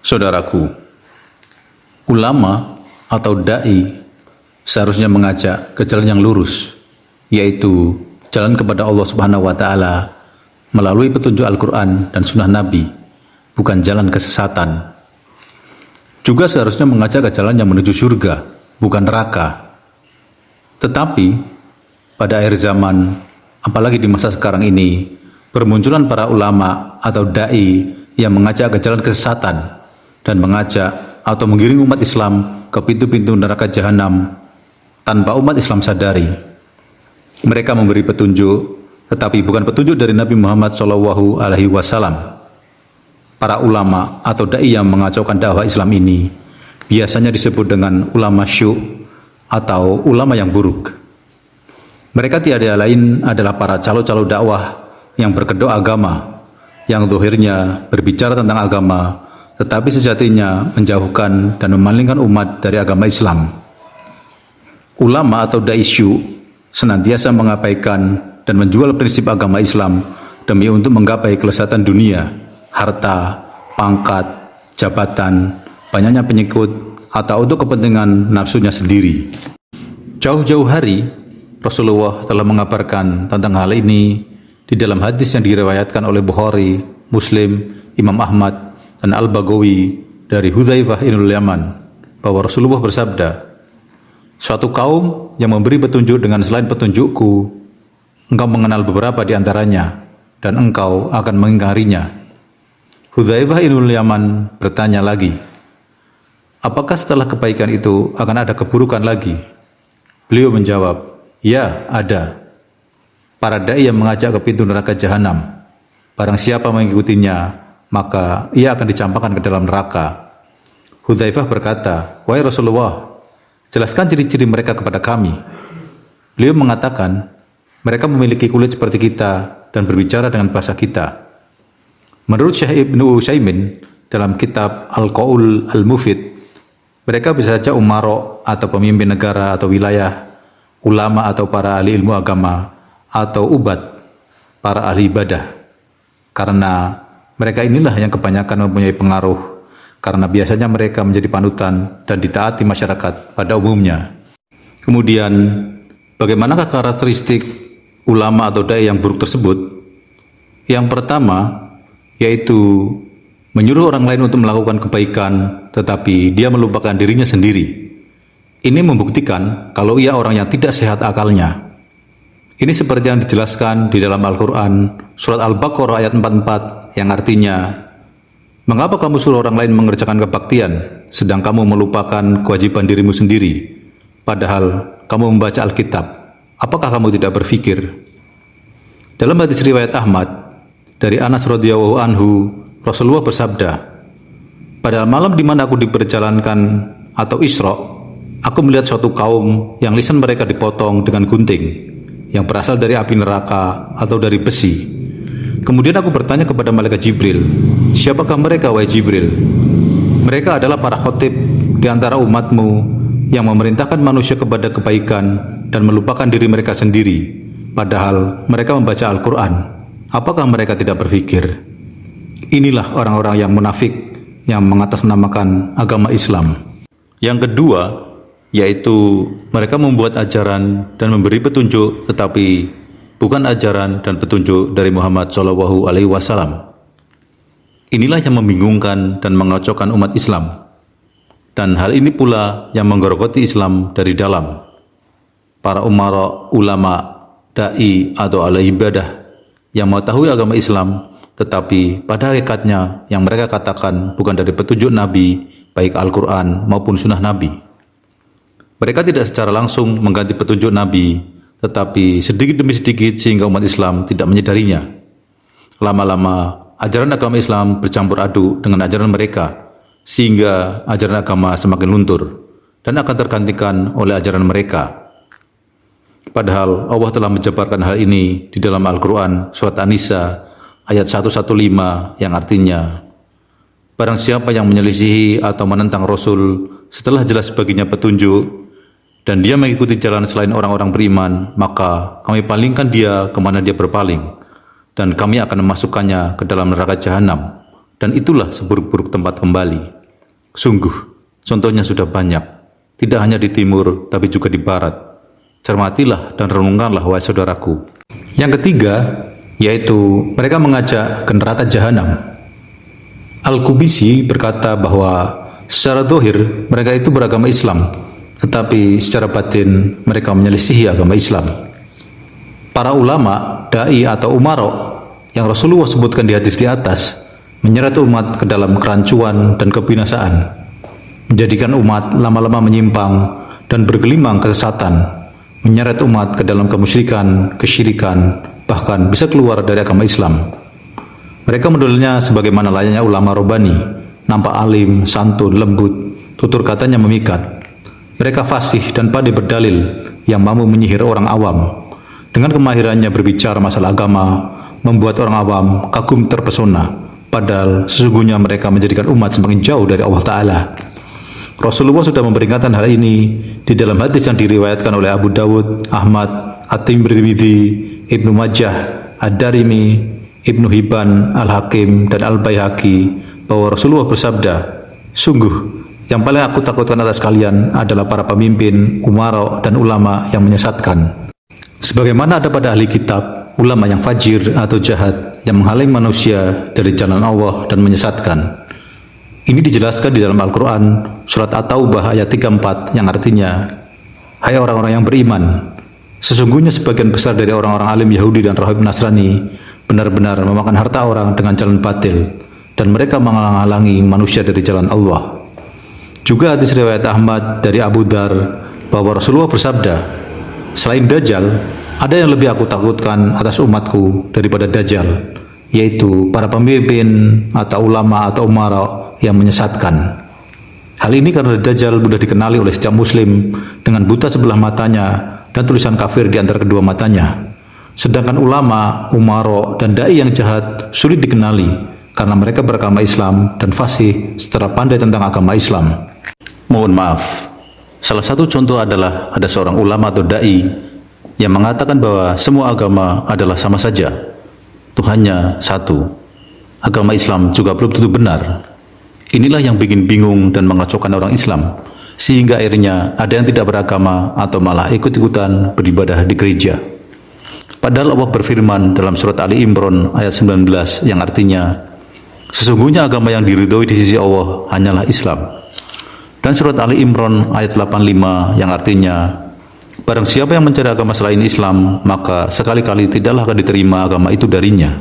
Saudaraku, ulama atau da'i seharusnya mengajak ke jalan yang lurus, yaitu jalan kepada Allah Subhanahu wa Ta'ala melalui petunjuk Al-Quran dan Sunnah Nabi, bukan jalan kesesatan. Juga seharusnya mengajak ke jalan yang menuju surga, bukan neraka. Tetapi pada akhir zaman, apalagi di masa sekarang ini, bermunculan para ulama atau da'i yang mengajak ke jalan kesesatan dan mengajak atau menggiring umat Islam ke pintu-pintu neraka jahanam tanpa umat Islam sadari. Mereka memberi petunjuk, tetapi bukan petunjuk dari Nabi Muhammad SAW. Para ulama atau da'i yang mengacaukan dakwah Islam ini biasanya disebut dengan ulama syuk atau ulama yang buruk. Mereka tiada lain adalah para calo-calo dakwah yang berkedok agama, yang zahirnya berbicara tentang agama, tetapi sejatinya menjauhkan dan memalingkan umat dari agama Islam. Ulama atau da'i syuk senantiasa mengabaikan dan menjual prinsip agama Islam demi untuk menggapai kelezatan dunia, harta, pangkat, jabatan, banyaknya pengikut, atau untuk kepentingan nafsunya sendiri. Jauh-jauh hari, Rasulullah telah mengabarkan tentang hal ini di dalam hadis yang diriwayatkan oleh Bukhari, Muslim, Imam Ahmad, dan Al-Baghawi dari Hudzaifah ibnul Yaman, bahwa Rasulullah bersabda, "Suatu kaum yang memberi petunjuk dengan selain petunjukku, engkau mengenal beberapa di antaranya, dan engkau akan mengingkarinya." Hudzaifah ibnul Yaman bertanya lagi, "Apakah setelah kebaikan itu akan ada keburukan lagi?" Beliau menjawab, "Ya, ada. Para da'i yang mengajak ke pintu neraka jahanam. Barang siapa mengikutinya, maka ia akan dicampakkan ke dalam neraka." Hudzaifah berkata, "Wahai Rasulullah, jelaskan ciri-ciri mereka kepada kami." Beliau mengatakan, "Mereka memiliki kulit seperti kita dan berbicara dengan bahasa kita." Menurut Syekh Ibnu Utsaimin dalam kitab Al-Qaul Al-Mufid, mereka bisa saja umaro atau pemimpin negara atau wilayah, ulama atau para ahli ilmu agama, atau ubat, para ahli ibadah. Karena mereka inilah yang kebanyakan mempunyai pengaruh, karena biasanya mereka menjadi panutan dan ditaati masyarakat pada umumnya. Kemudian, bagaimanakah karakteristik ulama atau da'i yang buruk tersebut? Yang pertama, yaitu menyuruh orang lain untuk melakukan kebaikan, tetapi dia melupakan dirinya sendiri. Ini membuktikan kalau ia orang yang tidak sehat akalnya. Ini seperti yang dijelaskan di dalam Al-Quran, surat Al-Baqarah ayat 44, yang artinya, "Mengapa kamu suruh orang lain mengerjakan kebaktian, sedang kamu melupakan kewajiban dirimu sendiri, padahal kamu membaca Alkitab? Apakah kamu tidak berpikir?" Dalam hadis riwayat Ahmad, dari Anas radhiyallahu anhu, Rasulullah bersabda, "Pada malam di mana aku diperjalankan atau Isra, aku melihat suatu kaum yang lisan mereka dipotong dengan gunting yang berasal dari api neraka atau dari besi. Kemudian aku bertanya kepada malaikat Jibril, 'Siapakah mereka, wahai Jibril?' 'Mereka adalah para khotib di antara umatmu yang memerintahkan manusia kepada kebaikan dan melupakan diri mereka sendiri, padahal mereka membaca Al-Quran. Apakah mereka tidak berpikir?' Inilah orang-orang yang munafik yang mengatasnamakan agama Islam. Yang kedua, yaitu mereka membuat ajaran dan memberi petunjuk, tetapi bukan ajaran dan petunjuk dari Muhammad SAW. Inilah yang membingungkan dan mengacaukan umat Islam. Dan hal ini pula yang menggerogoti Islam dari dalam. Para umara, ulama, da'i atau ahli ibadah yang mengetahui agama Islam, tetapi pada hakikatnya yang mereka katakan bukan dari petunjuk Nabi, baik Al-Quran maupun Sunnah Nabi. Mereka tidak secara langsung mengganti petunjuk Nabi, tetapi sedikit demi sedikit sehingga umat Islam tidak menyadarinya. Lama-lama, ajaran agama Islam bercampur aduk dengan ajaran mereka, sehingga ajaran agama semakin luntur dan akan tergantikan oleh ajaran mereka. Padahal Allah telah menjabarkan hal ini di dalam Al-Quran surat An-Nisa ayat 115, yang artinya, "Barang siapa yang menyelisihi atau menentang Rasul setelah jelas baginya petunjuk, dan dia mengikuti jalan selain orang-orang beriman, maka kami palingkan dia kemana dia berpaling, dan kami akan memasukkannya ke dalam neraka jahanam, dan itulah seburuk-buruk tempat kembali. Sungguh, contohnya sudah banyak, tidak hanya di timur, tapi juga di barat. Cermatilah dan renungkanlah, wahai saudaraku. Yang ketiga, yaitu mereka mengajak ke neraka jahanam. Al-Qubisi berkata bahwa secara zahir mereka itu beragama Islam, tetapi secara batin mereka menyelisihi agama Islam. Para ulama, dai atau umaro yang Rasulullah sebutkan di hadis di atas menyeret umat ke dalam kerancuan dan kebinasaan, menjadikan umat lama-lama menyimpang dan bergelimang kesesatan, menyeret umat ke dalam kemusyrikan, kesyirikan, bahkan bisa keluar dari agama Islam. Mereka modalnya sebagaimana layaknya ulama robani, nampak alim, santun, lembut, tutur katanya memikat. Mereka fasih dan pandai berdalil yang mampu menyihir orang awam. Dengan kemahirannya berbicara masalah agama, membuat orang awam kagum terpesona, padahal sesungguhnya mereka menjadikan umat semakin jauh dari Allah Ta'ala. Rasulullah sudah memperingatkan hal ini di dalam hadis yang diriwayatkan oleh Abu Dawud, Ahmad, At-Tirmidzi, Ibnu Majah, Ad-Darimi, Ibnu Hibban, Al-Hakim, dan Al-Baihaqi, bahwa Rasulullah bersabda, "Sungguh, yang paling aku takutkan atas kalian adalah para pemimpin, umara, dan ulama yang menyesatkan." Sebagaimana ada pada ahli kitab, ulama yang fajir atau jahat yang menghalangi manusia dari jalan Allah dan menyesatkan. Ini dijelaskan di dalam Al-Quran, surat At-Taubah ayat 34, yang artinya, "Hai orang-orang yang beriman, sesungguhnya sebagian besar dari orang-orang alim Yahudi dan rahib Nasrani benar-benar memakan harta orang dengan jalan batil, dan mereka menghalangi manusia dari jalan Allah." Juga hadis riwayat Ahmad dari Abu Dar bahwa Rasulullah bersabda, "Selain Dajjal, ada yang lebih aku takutkan atas umatku daripada Dajjal, yaitu para pemimpin atau ulama atau umara yang menyesatkan." Hal ini karena Dajjal mudah dikenali oleh setiap muslim dengan buta sebelah matanya dan tulisan kafir di antara kedua matanya. Sedangkan ulama, umara, dan dai yang jahat sulit dikenali karena mereka beragama Islam dan fasih secara pandai tentang agama Islam. Mohon maaf, salah satu contoh adalah ada seorang ulama atau dai yang mengatakan bahwa semua agama adalah sama saja, Tuhannya satu. Agama Islam juga belum tentu benar. Inilah yang bikin bingung dan mengacaukan orang Islam, sehingga akhirnya ada yang tidak beragama atau malah ikut-ikutan beribadah di gereja. Padahal Allah berfirman dalam surat Ali Imran ayat 19 yang artinya, "Sesungguhnya agama yang diridhoi di sisi Allah hanyalah Islam." Dan surat Ali Imran ayat 85 yang artinya, "Barang siapa yang mencari agama selain Islam, maka sekali-kali tidaklah akan diterima agama itu darinya."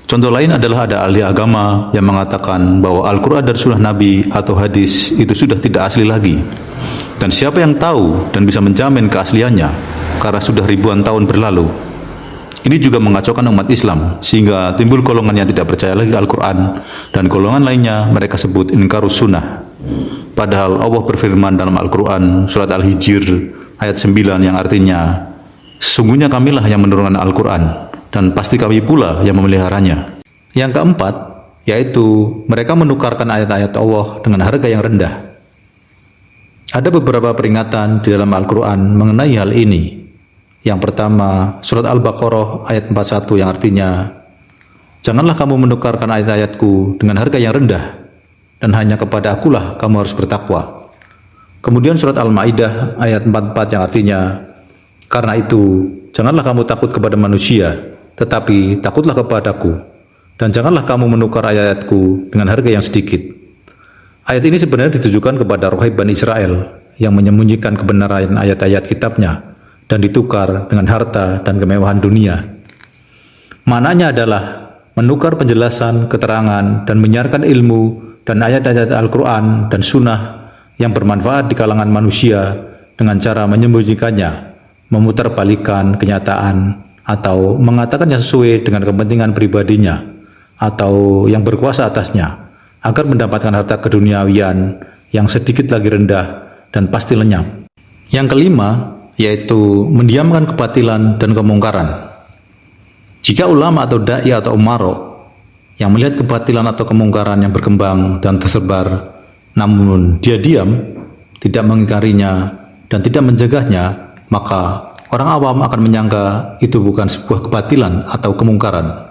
Contoh lain adalah ada ahli agama yang mengatakan bahwa Al-Quran dan Sunnah Nabi atau hadis itu sudah tidak asli lagi. Dan siapa yang tahu dan bisa menjamin keasliannya karena sudah ribuan tahun berlalu. Ini juga mengacaukan umat Islam, sehingga timbul golongan yang tidak percaya lagi Al-Quran, dan golongan lainnya mereka sebut inkarus sunnah. Padahal Allah berfirman dalam Al-Quran surat Al-Hijr ayat 9 yang artinya, "Sesungguhnya kamilah yang menurunkan Al-Quran, dan pasti kami pula yang memeliharanya." Yang keempat, yaitu mereka menukarkan ayat-ayat Allah dengan harga yang rendah. Ada beberapa peringatan di dalam Al-Quran mengenai hal ini. Yang pertama, surat Al-Baqarah ayat 41 yang artinya, "Janganlah kamu menukarkan ayat-ayatku dengan harga yang rendah, dan hanya kepada akulah kamu harus bertakwa." Kemudian surat Al-Ma'idah ayat 44 yang artinya, "Karena itu, janganlah kamu takut kepada manusia, tetapi takutlah kepadaku, dan janganlah kamu menukar ayat-ayatku dengan harga yang sedikit." Ayat ini sebenarnya ditujukan kepada rohib Bani Israel yang menyembunyikan kebenaran ayat-ayat kitabnya dan ditukar dengan harta dan kemewahan dunia. Maknanya adalah menukar penjelasan, keterangan, dan menyiarkan ilmu dan ayat-ayat Al-Quran dan Sunnah yang bermanfaat di kalangan manusia dengan cara menyembunyikannya, memutarbalikkan kenyataan, atau mengatakan yang sesuai dengan kepentingan pribadinya atau yang berkuasa atasnya, agar mendapatkan harta keduniawian yang sedikit lagi rendah dan pasti lenyap. Yang kelima, yaitu mendiamkan kebatilan dan kemungkaran. Jika ulama atau dai atau umaro yang melihat kebatilan atau kemungkaran yang berkembang dan tersebar, namun dia diam, tidak mengingkarinya dan tidak menjaganya, maka orang awam akan menyangka itu bukan sebuah kebatilan atau kemungkaran.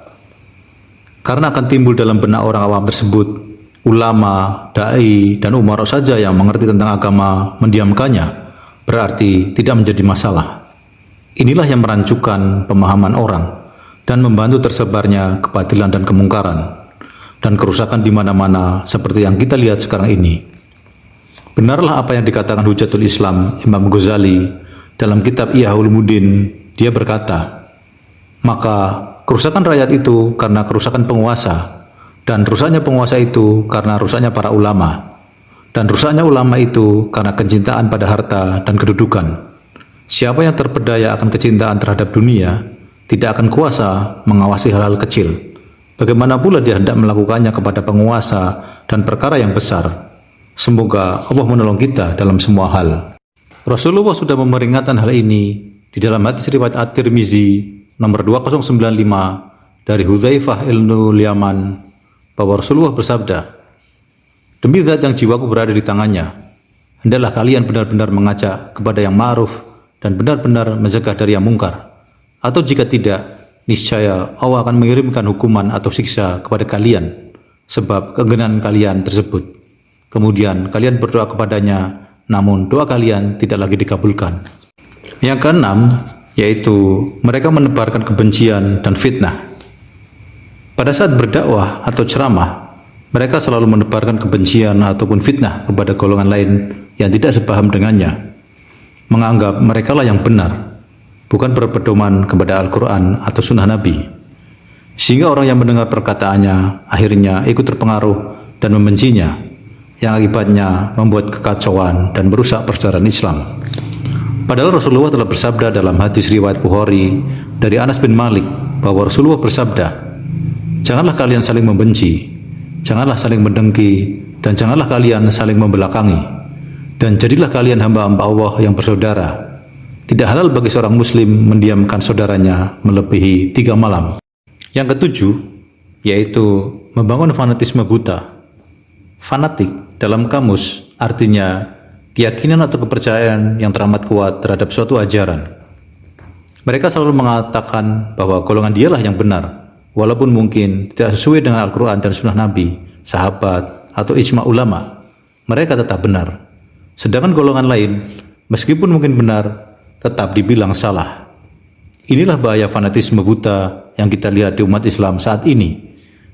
Karena akan timbul dalam benak orang awam tersebut, ulama, dai, dan umara saja yang mengerti tentang agama mendiamkannya, berarti tidak menjadi masalah. Inilah yang merancukan pemahaman orang dan membantu tersebarnya kebatilan dan kemungkaran dan kerusakan di mana-mana seperti yang kita lihat sekarang ini. Benarlah apa yang dikatakan Hujatul Islam Imam Ghazali dalam kitab Ihya Ulumuddin. Dia berkata, maka kerusakan rakyat itu karena kerusakan penguasa, dan rusaknya penguasa itu karena rusaknya para ulama, dan rusaknya ulama itu karena kecintaan pada harta dan kedudukan. Siapa yang terpedaya akan kecintaan terhadap dunia, tidak akan kuasa mengawasi hal-hal kecil. Bagaimana pula dia hendak melakukannya kepada penguasa dan perkara yang besar. Semoga Allah menolong kita dalam semua hal. Rasulullah sudah memperingatkan hal ini di dalam hadis riwayat At-Tirmizi nomor 2095 dari Hudzaifah ibnul Yaman bahwa Rasulullah bersabda, "Demi zat yang jiwaku berada di tangannya, hendaklah kalian benar-benar mengajak kepada yang ma'ruf dan benar-benar mencegah dari yang mungkar. Atau jika tidak, niscaya Allah akan mengirimkan hukuman atau siksa kepada kalian sebab keengganan kalian tersebut. Kemudian kalian berdoa kepadanya, namun doa kalian tidak lagi dikabulkan." Yang keenam, yaitu mereka menebarkan kebencian dan fitnah. Pada saat berdakwah atau ceramah, mereka selalu menebarkan kebencian ataupun fitnah kepada golongan lain yang tidak sepaham dengannya, menganggap merekalah yang benar, bukan berpedoman kepada Al-Quran atau Sunnah Nabi. Sehingga orang yang mendengar perkataannya akhirnya ikut terpengaruh dan membencinya, yang akibatnya membuat kekacauan dan merusak persaudaraan Islam. Padahal Rasulullah telah bersabda dalam hadis riwayat Bukhari dari Anas bin Malik bahwa Rasulullah bersabda, "Janganlah kalian saling membenci, janganlah saling mendengki, dan janganlah kalian saling membelakangi. Dan jadilah kalian hamba-hamba Allah yang bersaudara. Tidak halal bagi seorang muslim mendiamkan saudaranya melebihi 3 malam." Yang ketujuh, yaitu membangun fanatisme buta. Fanatik dalam kamus artinya keyakinan atau kepercayaan yang teramat kuat terhadap suatu ajaran. Mereka selalu mengatakan bahwa golongan dialah yang benar, walaupun mungkin tidak sesuai dengan Al-Quran dan Sunnah Nabi, sahabat, atau ijma ulama. Mereka tetap benar. Sedangkan golongan lain, meskipun mungkin benar, tetap dibilang salah. Inilah bahaya fanatisme buta yang kita lihat di umat Islam saat ini,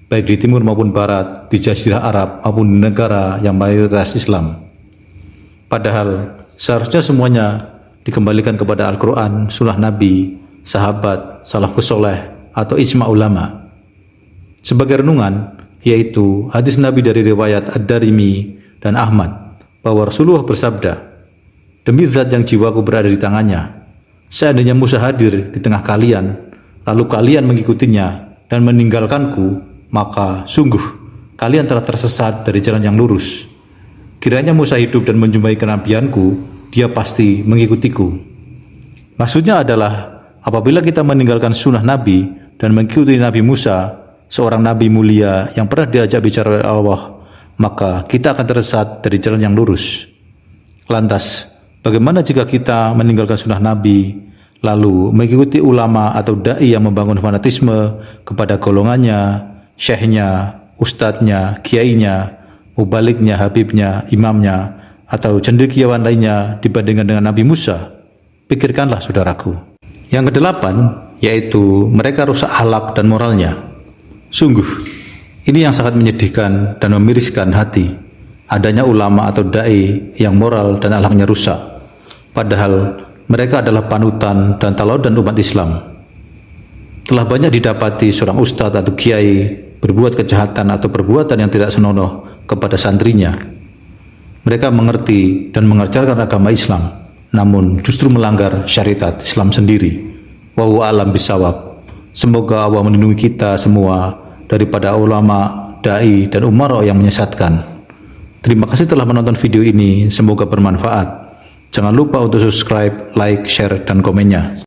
baik di timur maupun barat, di Jazirah Arab maupun di negara yang mayoritas Islam. Padahal seharusnya semuanya dikembalikan kepada Al-Quran, Sunnah Nabi, sahabat, salafus soleh, atau ijma ulama. Sebagai renungan, yaitu hadis Nabi dari riwayat Ad-Darimi dan Ahmad, bahwa Rasulullah bersabda, "Demi zat yang jiwaku berada di tangannya, seandainya Musa hadir di tengah kalian, lalu kalian mengikutinya dan meninggalkanku, maka sungguh kalian telah tersesat dari jalan yang lurus. Kiranya Musa hidup dan menjumpai kenabianku, dia pasti mengikutiku." Maksudnya adalah apabila kita meninggalkan sunnah Nabi dan mengikuti Nabi Musa, seorang Nabi mulia yang pernah diajak bicara oleh Allah, maka kita akan tersesat dari jalan yang lurus. Lantas, bagaimana jika kita meninggalkan sunnah Nabi, lalu mengikuti ulama atau da'i yang membangun fanatisme kepada golongannya, syekhnya, ustadznya, kiainya, mubaliknya, habibnya, imamnya, atau cendekiawan lainnya dibandingkan dengan Nabi Musa? Pikirkanlah saudaraku. Yang kedelapan, yaitu mereka rusak akhlak dan moralnya. Sungguh, ini yang sangat menyedihkan dan memiriskan hati, adanya ulama atau da'i yang moral dan akhlaknya rusak. Padahal mereka adalah panutan dan teladan umat Islam. Telah banyak didapati seorang ustadz atau kiai berbuat kejahatan atau perbuatan yang tidak senonoh kepada santrinya. Mereka mengerti dan mengajarkan agama Islam, namun justru melanggar syariat Islam sendiri. Wallahu a'lam bishawab. Semoga Allah melindungi kita semua daripada ulama, dai, dan umara yang menyesatkan. Terima kasih telah menonton video ini, semoga bermanfaat. Jangan lupa untuk subscribe, like, share, dan komennya.